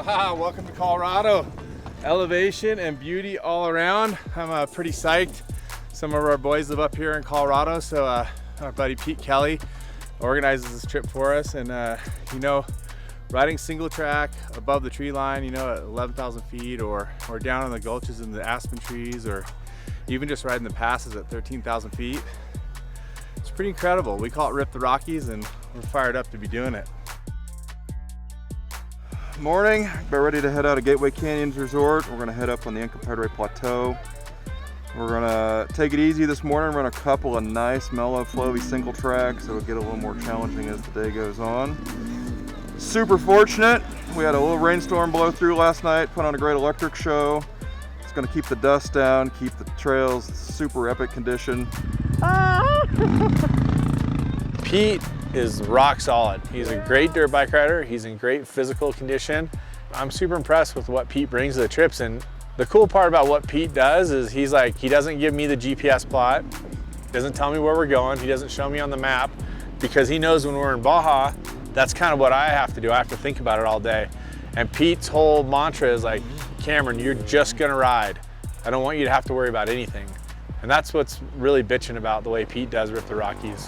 Welcome to Colorado. Elevation and beauty all around. I'm pretty psyched. Some of our boys live up here in Colorado, so our buddy Pete Kelly organizes this trip for us. And you know, riding single track above the tree line, you know, at 11,000 feet, or down in the gulches in the aspen trees, or even just riding the passes at 13,000 feet. It's pretty incredible. We call it Rip the Rockies, and we're fired up to be doing it. Morning, we're ready to head out of Gateway Canyons Resort. We're gonna head up on the Incomparable Plateau. We're gonna take it easy this morning, run a couple of nice, mellow, flowy single tracks. It'll get a little more challenging as the day goes on. Super fortunate. We had a little rainstorm blow through last night, put on a great electric show. It's gonna keep the dust down, keep the trails super epic condition. Pete is rock solid. He's a great dirt bike rider. He's in great physical condition. I'm super impressed with what Pete brings to the trips. And the cool part about what Pete does is he doesn't give me the GPS plot, doesn't tell me where we're going, he doesn't show me on the map, because he knows when we're in Baja, that's kind of what I have to do. I have to think about it all day. And Pete's whole mantra is like, Cameron, you're just gonna ride. I don't want you to have to worry about anything. And that's what's really bitching about the way Pete does Rip the Rockies.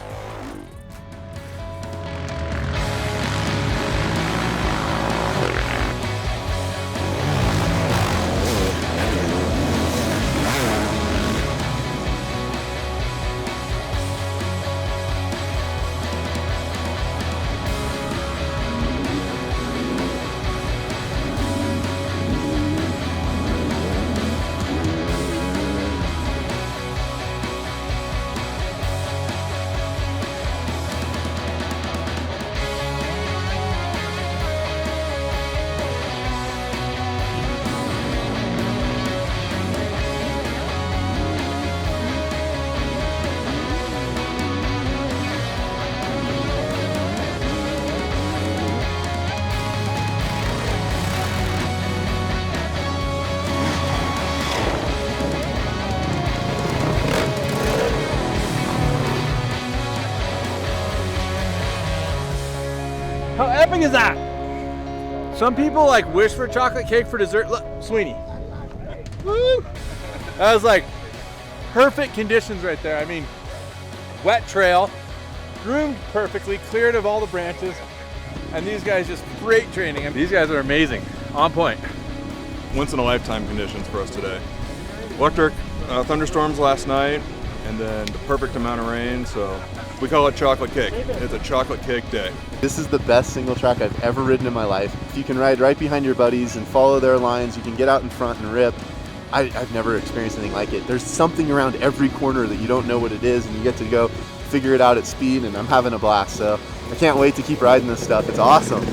How epic is that? Some people like wish for chocolate cake for dessert. Look, Sweeney. Woo! That was like perfect conditions right there. I mean, wet trail, groomed perfectly, cleared of all the branches, and these guys just great training. And these guys are amazing, on point. Once in a lifetime conditions for us today. Electric thunderstorms last night, and then the perfect amount of rain, so we call it chocolate cake. It's a chocolate cake day. This is the best single track I've ever ridden in my life. If you can ride right behind your buddies and follow their lines, you can get out in front and rip. I've never experienced anything like it. There's something around every corner that you don't know what it is, and you get to go figure it out at speed, and I'm having a blast. So I can't wait to keep riding this stuff. It's awesome.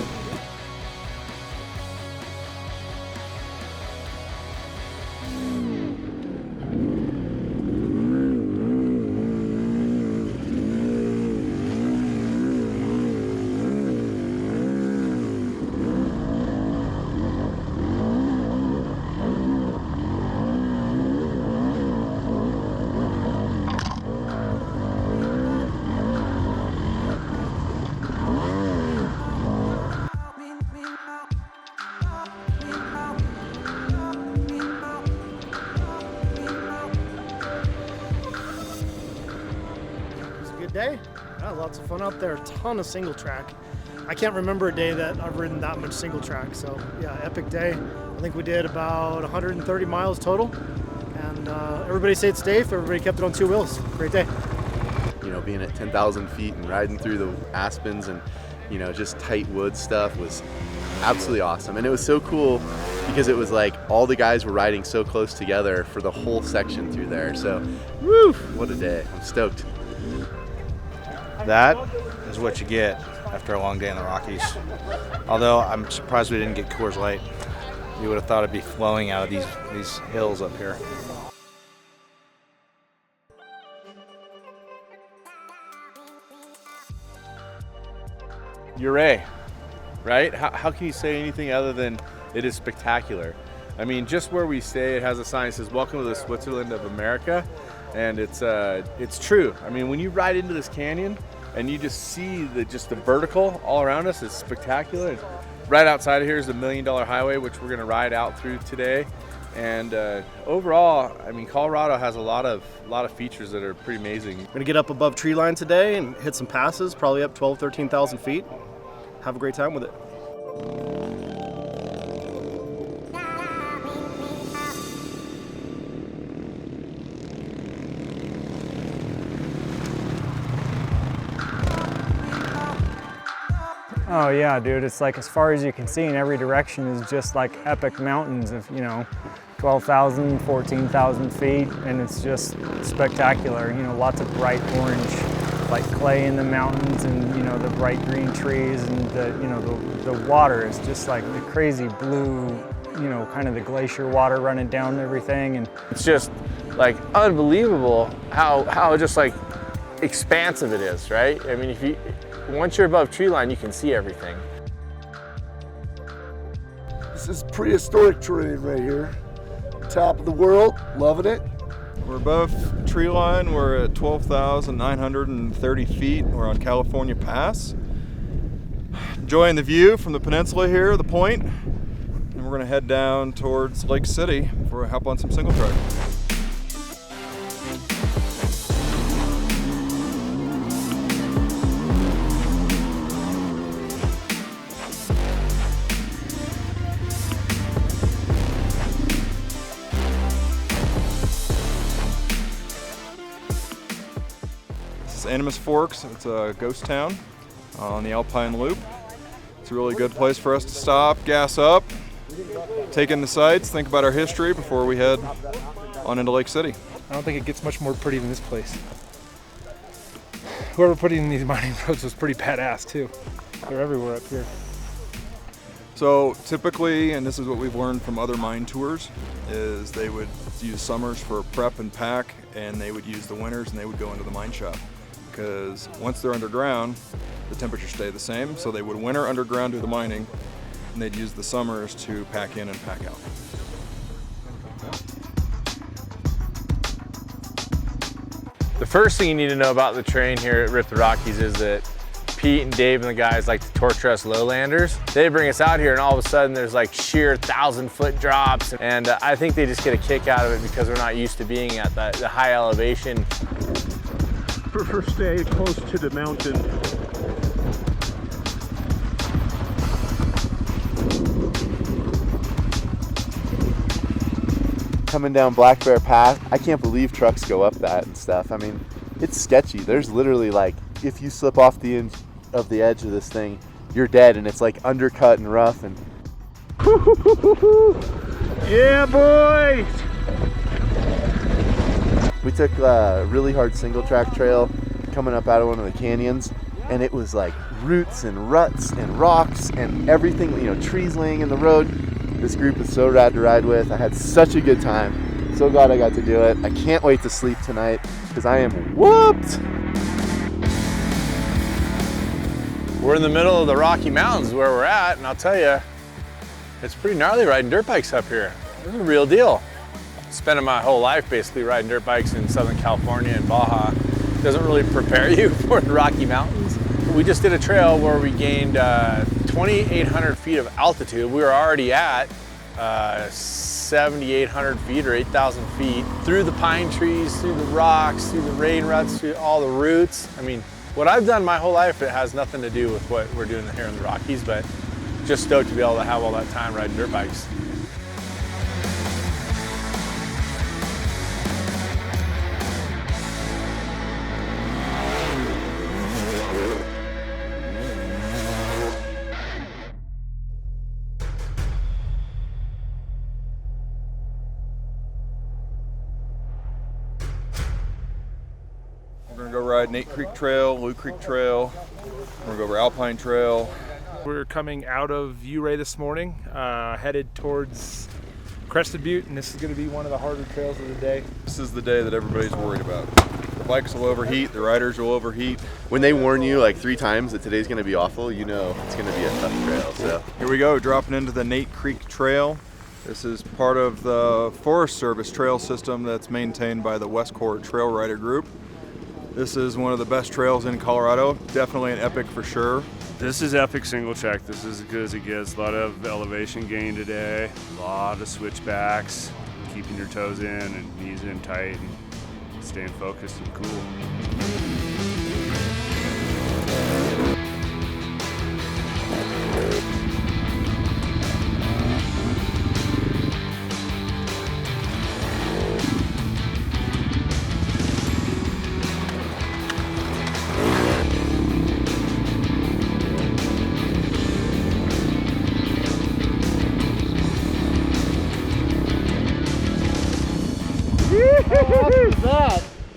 Day. Yeah, lots of fun out there, a ton of single track. I can't remember a day that I've ridden that much single track, so yeah, epic day. I think we did about 130 miles total, and everybody stayed safe, everybody kept it on two wheels. Great day. You know, being at 10,000 feet and riding through the aspens and, you know, just tight wood stuff was absolutely awesome. And it was so cool because it was like all the guys were riding so close together for the whole section through there. So, woo, what a day. I'm stoked. That is what you get after a long day in the Rockies. Although I'm surprised we didn't get Coors Light. You would have thought it'd be flowing out of these hills up here. Uray, right? How can you say anything other than it is spectacular? I mean, just where we stay, it has a sign that says, "Welcome to the Switzerland of America," and it's true. I mean, when you ride into this canyon and you just see the vertical all around us, it's spectacular. Right outside of here is the $1 Million Highway, which we're gonna ride out through today. And overall, I mean, Colorado has a lot of features that are pretty amazing. We're gonna get up above tree line today and hit some passes, probably up 12, 13,000 feet. Have a great time with it. Oh yeah, dude, it's like as far as you can see in every direction is just like epic mountains of, 12,000, 14,000 feet, and it's just spectacular. Lots of bright orange, like clay in the mountains, and the bright green trees, and the water is just like the crazy blue, kind of the glacier water running down everything, and It's just like unbelievable how just like expansive it is, right? I mean, once you're above tree line, you can see everything. This is prehistoric terrain right here. Top of the world, loving it. We're above tree line. We're at 12,930 feet. We're on California Pass. Enjoying the view from the peninsula here, the point. And we're gonna head down towards Lake City for a hop on some single track. Animus Forks. It's a ghost town on the Alpine Loop. It's a really good place for us to stop, gas up, take in the sights, think about our history before we head on into Lake City. I don't think it gets much more pretty than this place. Whoever put in these mining roads was pretty badass too. They're everywhere up here. So typically, and this is what we've learned from other mine tours, is they would use summers for prep and pack, and they would use the winters and they would go into the mine shop. Because once they're underground, the temperatures stay the same, so they would winter underground do the mining, and they'd use the summers to pack in and pack out. The first thing you need to know about the terrain here at Rip the Rockies is that Pete and Dave and the guys like to torture us lowlanders. They bring us out here and all of a sudden there's like sheer 1,000-foot drops, and I think they just get a kick out of it because we're not used to being at the high elevation. Prefer stay close to the mountain. Coming down Black Bear Path, I can't believe trucks go up that and stuff. I mean, it's sketchy. There's literally like, if you slip off the edge of this thing, you're dead, and it's like undercut and rough. And Yeah, boys! we took a really hard single track trail coming up out of one of the canyons, and it was like roots and ruts and rocks and everything, trees laying in the road. This group is so rad to ride with. I had such a good time. So glad I got to do it. I can't wait to sleep tonight because I am whooped. We're in the middle of the Rocky Mountains where we're at, and I'll tell you, it's pretty gnarly riding dirt bikes up here. This is a real deal. Spending my whole life basically riding dirt bikes in Southern California and Baja doesn't really prepare you for the Rocky Mountains. We just did a trail where we gained 2,800 feet of altitude. We were already at 7,800 feet or 8,000 feet through the pine trees, through the rocks, through the rain ruts, through all the roots. I mean, what I've done my whole life, it has nothing to do with what we're doing here in the Rockies, but just stoked to be able to have all that time riding dirt bikes. We're gonna go ride Nate Creek Trail, Lou Creek Trail. We're gonna go over Alpine Trail. We're coming out of Ouray this morning, headed towards Crested Butte, and this is going to be one of the harder trails of the day. This is the day that everybody's worried about. The bikes will overheat, the riders will overheat. When they warn you like 3 times that today's going to be awful, it's going to be a tough trail. So Here we go, dropping into the Nate Creek Trail. This is part of the Forest Service trail system that's maintained by the West Court Trail Rider Group. This is one of the best trails in Colorado. Definitely an epic for sure. This is epic single track. This is as good as it gets. A lot of elevation gain today. A lot of switchbacks. Keeping your toes in and knees in tight and staying focused and cool.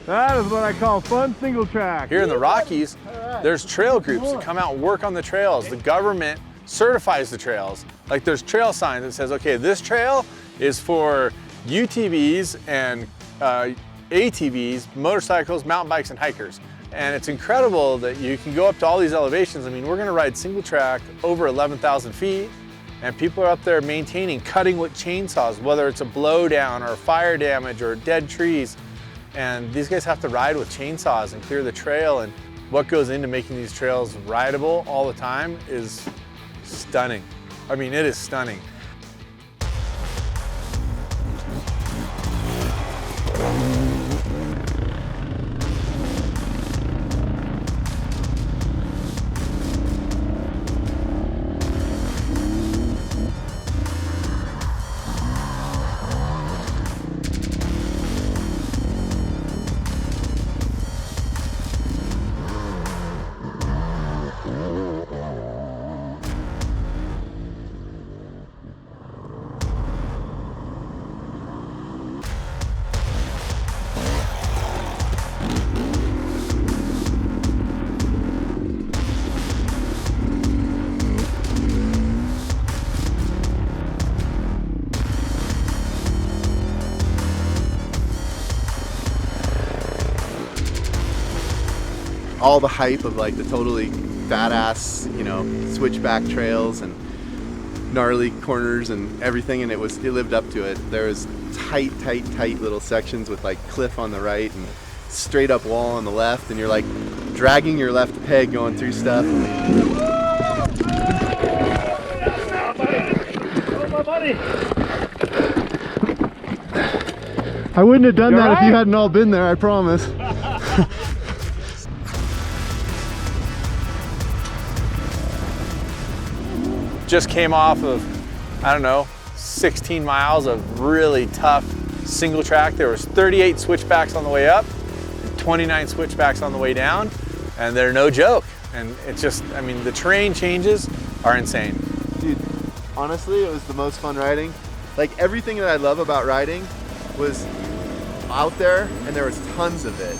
That is what I call fun single track. Here in the Rockies, there's trail groups that come out and work on the trails. The government certifies the trails. Like there's trail signs that says, okay, this trail is for UTVs and ATVs, motorcycles, mountain bikes, and hikers. And it's incredible that you can go up to all these elevations. I mean, we're gonna ride single track over 11,000 feet, and people are up there maintaining, cutting with chainsaws, whether it's a blowdown or fire damage or dead trees. And these guys have to ride with chainsaws and clear the trail, and what goes into making these trails rideable all the time is stunning. I mean, it is stunning. All the hype of like the totally badass, you know, switchback trails and gnarly corners and everything, and it lived up to it. There was tight little sections with like cliff on the right and straight up wall on the left, and you're like dragging your left peg going through stuff. I wouldn't have done that if you hadn't all been there, I promise. Just came off of, I don't know, 16 miles of really tough single track. There was 38 switchbacks on the way up, 29 switchbacks on the way down, and they're no joke. And it's just, I mean, the terrain changes are insane. Dude, honestly, it was the most fun riding. Like everything that I love about riding was out there, and there was tons of it.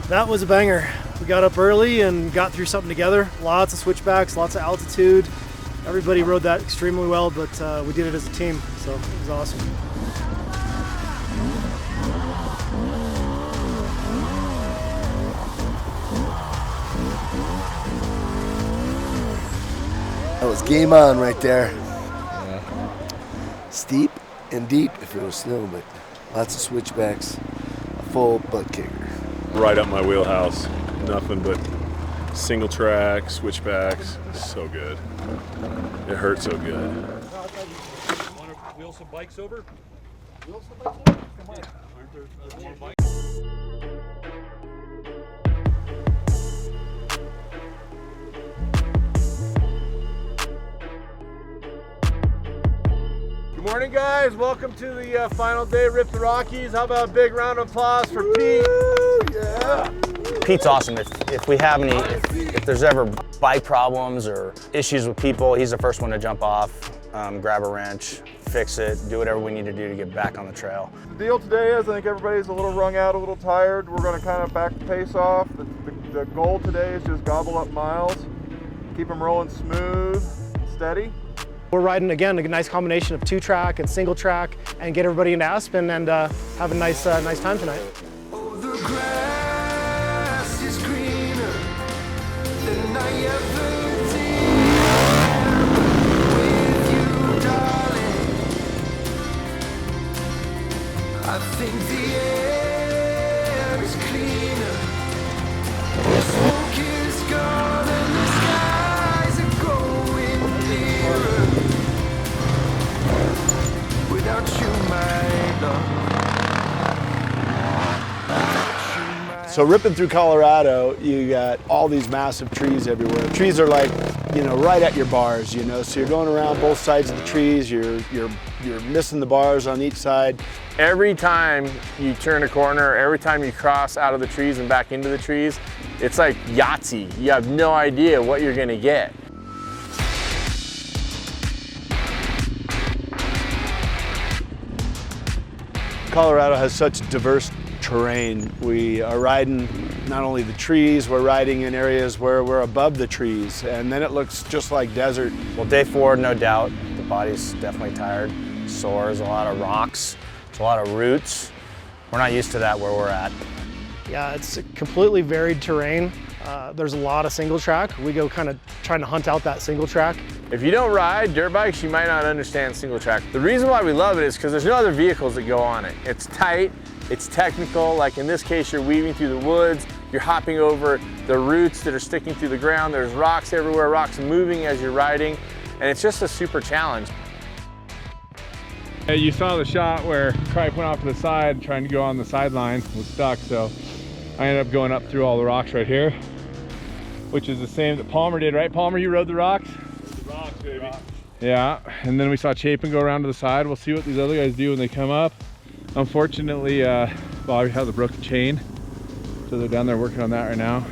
That was a banger. We got up early and got through something together. Lots of switchbacks, lots of altitude. Everybody rode that extremely well, but we did it as a team, so it was awesome. That was game on right there. Yeah. Steep and deep if it was snow, but lots of switchbacks, a full butt kicker. Right up my wheelhouse. Nothing but single track, switchbacks. So good. It hurt so good. Want to wheel some bikes over? Wheel some bikes over? Come on. Aren't there more bikes? Good morning, guys. Welcome to the final day of Rip the Rockies. How about a big round of applause for Pete? Yeah. Pete's awesome. If we have any, if there's ever bike problems or issues with people, he's the first one to jump off, grab a wrench, fix it, do whatever we need to do to get back on the trail. The deal today is I think everybody's a little wrung out, a little tired. We're going to kind of back the pace off. The goal today is just gobble up miles, keep them rolling smooth, steady. We're riding, again, a nice combination of 2-track and single track, and get everybody into Aspen and have a nice time tonight. I think the air is cleaner So ripping through Colorado, you got all these massive trees everywhere. Trees are like, right at your bars, So you're going around both sides of the trees. You're missing the bars on each side. Every time you turn a corner, every time you cross out of the trees and back into the trees, it's like Yahtzee. You have no idea what you're gonna get. Colorado has such diverse terrain. We are riding not only the trees, we're riding in areas where we're above the trees, and then it looks just like desert. Well, day 4, no doubt, the body's definitely tired, sore, there's a lot of rocks, there's a lot of roots. We're not used to that where we're at. Yeah, it's a completely varied terrain. There's a lot of single track. We go kind of trying to hunt out that single track. If you don't ride dirt bikes, you might not understand single track. The reason why we love it is because there's no other vehicles that go on it. It's tight, it's technical, like in this case, you're weaving through the woods, you're hopping over the roots that are sticking through the ground, there's rocks everywhere, rocks moving as you're riding, and it's just a super challenge. You saw the shot where Cripe went off to the side trying to go on the sideline, was stuck, so I ended up going up through all the rocks right here, which is the same that Palmer did, right? Palmer, you rode the rocks? The rocks, baby. Yeah, and then we saw Chapin go around to the side. We'll see what these other guys do when they come up. Unfortunately, Bobby has a broken chain, so they're down there working on that right now.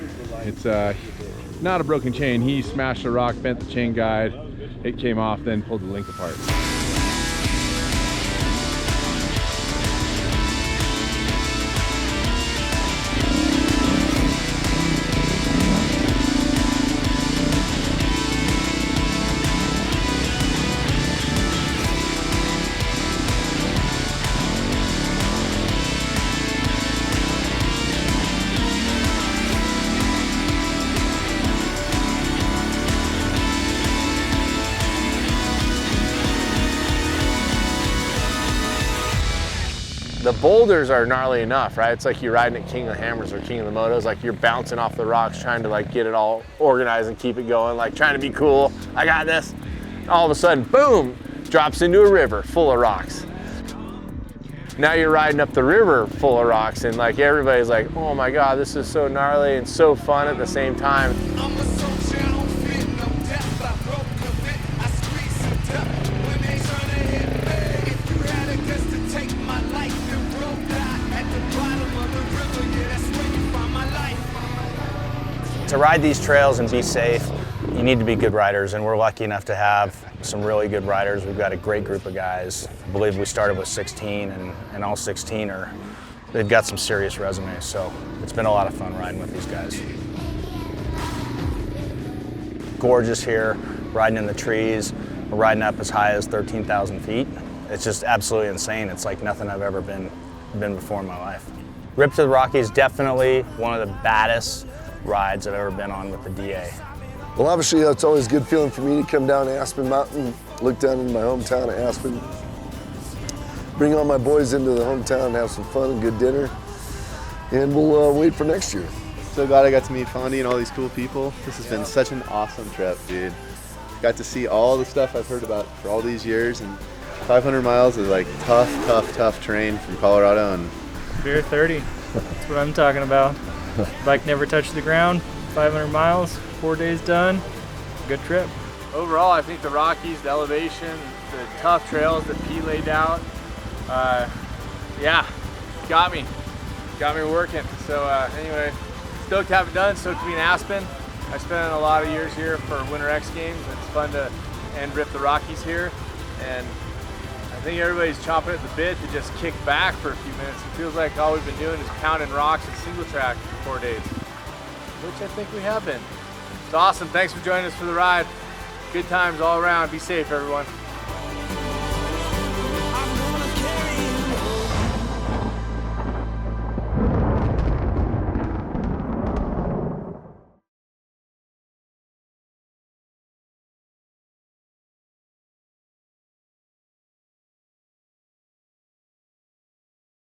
It's not a broken chain. He smashed a rock, bent the chain guide, it came off, then pulled the link apart. The boulders are gnarly enough, right? It's like you're riding at King of the Hammers or King of the Motos, like you're bouncing off the rocks, trying to like get it all organized and keep it going, like trying to be cool. I got this. All of a sudden, boom, drops into a river full of rocks. Now you're riding up the river full of rocks and like everybody's like, oh my God, this is so gnarly and so fun at the same time. To ride these trails and be safe, you need to be good riders, and we're lucky enough to have some really good riders. We've got a great group of guys. I believe we started with 16, and all 16 they've got some serious resumes, so it's been a lot of fun riding with these guys. Gorgeous here, riding in the trees. We're riding up as high as 13,000 feet. It's just absolutely insane. It's like nothing I've ever been before in my life. Rip to the Rockies, definitely one of the baddest rides I've ever been on with the DA. Well, obviously, it's always a good feeling for me to come down Aspen Mountain, look down in my hometown of Aspen, bring all my boys into the hometown and have some fun and good dinner, and we'll wait for next year. So glad I got to meet Fondy and all these cool people. This has been such an awesome trip, dude. Got to see all the stuff I've heard about for all these years, and 500 miles is like tough terrain from Colorado. And Beer 30, that's what I'm talking about. Bike never touched the ground, 500 miles, 4 days done, good trip. Overall, I think the Rockies, the elevation, the tough trails that Pete laid out, yeah, got me working. So anyway, stoked to have it done, stoked to be in Aspen. I spent a lot of years here for Winter X Games. It's fun to end Rip the Rockies here, and I think everybody's chomping at the bit to just kick back for a few minutes. It feels like all we've been doing is pounding rocks and single track for 4 days, which I think we have been. It's awesome. Thanks for joining us for the ride. Good times all around. Be safe, everyone.